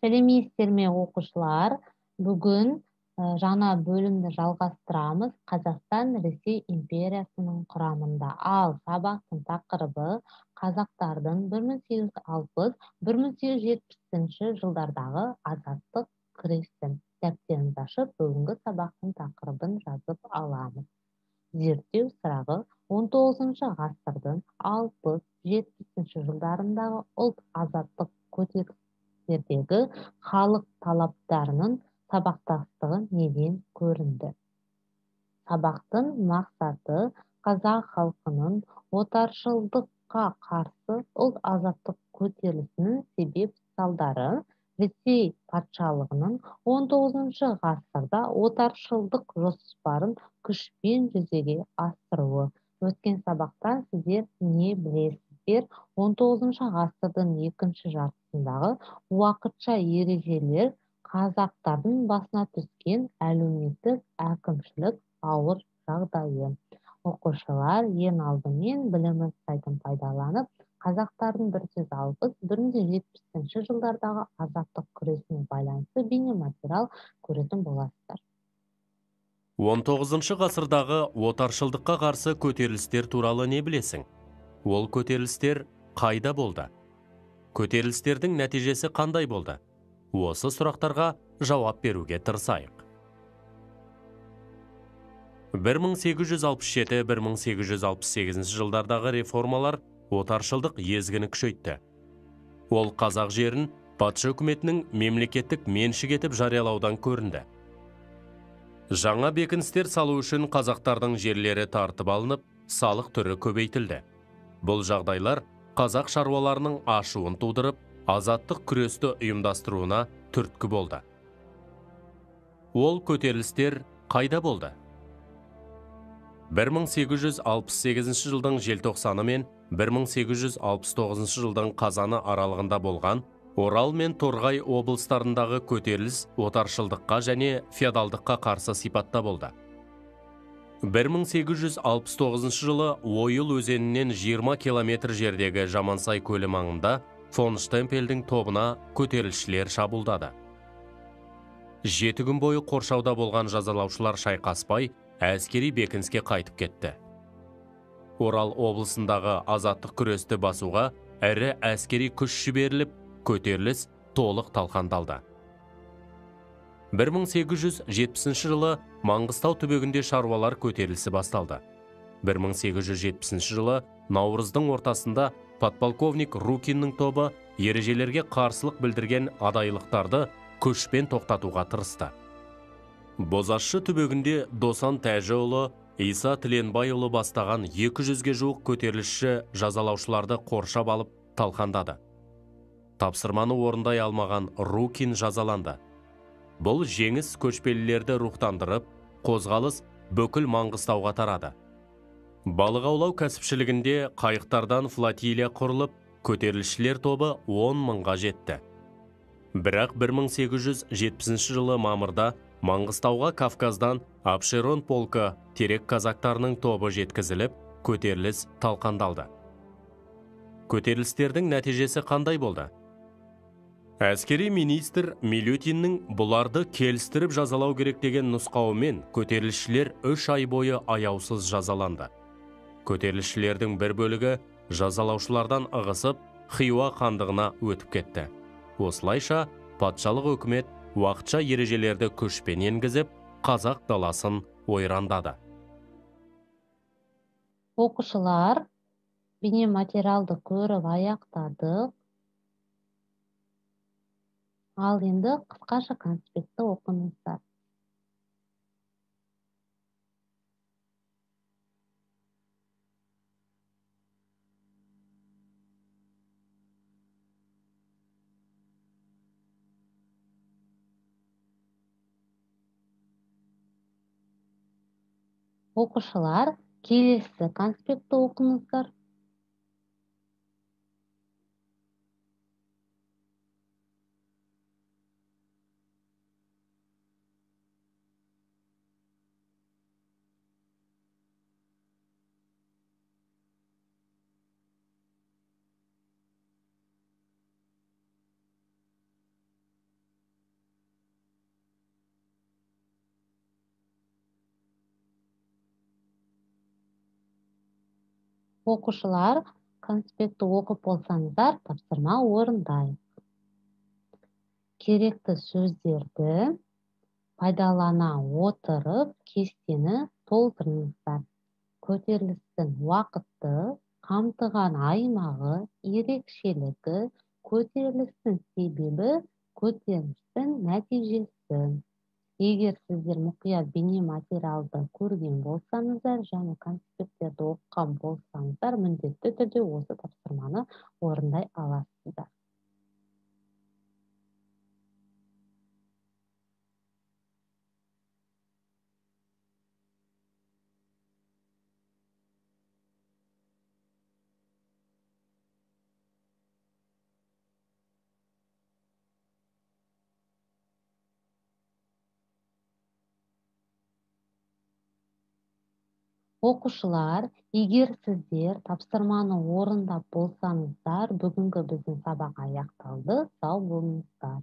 Сәлеметсіздер ме оқушылар? Бүгін жаңа бөлімді жалғастырамыз. Қазақстан Ресей империясының құрамында. Ал сабақтың тақырыбы қазақтардың 1860-1870 жылдардағы азаттық күресі. Дәптеріңізді ашып, бүгінгі сабақтың тақырыбын жазып аламыз. Зерттеу сұрағы 19 ғасырдың 60-70 жылдарындағы ұлт азаттық көтерілістердегі халық талаптарының сабақтастығы неден көрінді? Сабақтың мақсаты қазақ халқының отаршылдыққа қарсы ұлт азаттық көтерілісінің себеп-салдары, Ресей патшалығының 19 ғасырда отаршылдық жоспарын күшпен жүзеге асыруы. Өткен сабақта сіздер не білесіздер? 19 ғасырдың екінші жартысындағы уақытша ережелер қазақтардың басына түскен әлеуметтік әкімшілік ауыр жағдайы. Оқушылар ең алдымен білімі сайтын пайдаланып, қазақтардың 160-170 жылдардағы азаттық күресіне байланысты бейнематериал көретін боласыздар. 19 ғасырдағы отаршылдыққа қарсы көтерілістер туралы не білесің? Ол көтерілістер қайда болды? Көтерілістердің нәтижесі қандай болды? Осы сұрақтарға жауап беруге тырысайық. 1867-1868 жылдардағы реформалар отаршылдық езгіні күшейтті. Ол қазақ жерін патша үкіметінің мемлекеттік меншік етіп жариялаудан көрінді. Жаңа бекіністер салу үшін қазақтардың жерлері тартып алынып, салық түрі көбейтілді. Бұл жағдайлар қазақ шаруаларының ашуын тудырып, азаттық күресті ұйымдастыруына түрткі болды. Ол көтерілістер қайда болды? 1868 жылдың желтоқсаны мен 1869 жылдың қазаны аралығында болған Орал мен Торғай облыстарындағы көтеріліс отаршылдыққа және феодалдыққа қарсы сипатта болды. 1869 жылы Ойыл өзенінен 20 километр жердегі Жамансай көлі маңында фон Штемпельдің тобына көтерілісшілер шабуылдады. 7 күн бойы қоршауда болған жазалаушылар шайқаспай, әскери бекініске қайтып кетті. Орал облысындағы азаттық күресті басуға ірі әскери күш жіберіліп, көтеріліс толық талқандалды. 1870 жылы Маңғыстау түбегінде шаруалар көтерілісі басталды. 1870 жылы наурыздың ортасында подполковник Рукиннің тобы ережелерге қарсылық білдірген адайлықтарды күшпен тоқтатуға тырысты. Бозашшы түбегінде Досан Тәжіұлы, Иса Тіленбайұлы бастаған 200-ге жуық көтерілісші жазалаушыларды қоршап алып талқандады. Тапсырманы орындай алмаған Рукин жазаланды. Бұл жеңіс көшпелілерді рухтандырып, қозғалыс бүкіл Маңғыстауға тарады. Балық аулау кәсіпшілігінде қайықтардан флотилия құрылып, көтерілісшілер тобы 10 мыңға жетті. Бірақ 1870 жылы мамырда Маңғыстауға Кавказдан Апшерон полкі терек казактарының тобы жеткізіліп, көтеріліс талқандалды. Көтерілістердің нәтижесі қандай болды? Әскери министр Милютиннің бұларды келістіріп жазалау керек деген нұсқауымен көтерілісшілер 3 ай бойы аяусыз жазаланды. Көтерілісшілердің бір бөлігі жазалаушылардан ығысып, Хиуа хандығына өтіп кетті. Осылайша, патшалық үкімет уақытша ережелерді күшпен енгізіп, қазақ даласын ойрандады. Оқушылар, бейнематериалды көріп аяқтадық. Ал енді қысқаша конспектті оқыңыздар. Оқушылар, келесі конспектті оқыңыздар. Оқушылар, конспектті оқып болсаңыздар, тапсырма орындайық. Керекті сөздерді пайдалана отырып кестені толтырыңыздар. Көтерілістің уақыты, қамтыған аймағы, ерекшелігі, көтерілістің себебі, көтерілістің нәтижесі. Егер сіздер мұқият бейне материалды көрген болсаңыздар және конспекттерді оқыған болсаңыздар, міндетті түрде осы тапсырманы орындай аласыздар. Оқушылар, егер сіздер тапсырманы орындап болсаңыздар, бүгінгі біздің сабақ аяқталды. Сау болыңыздар.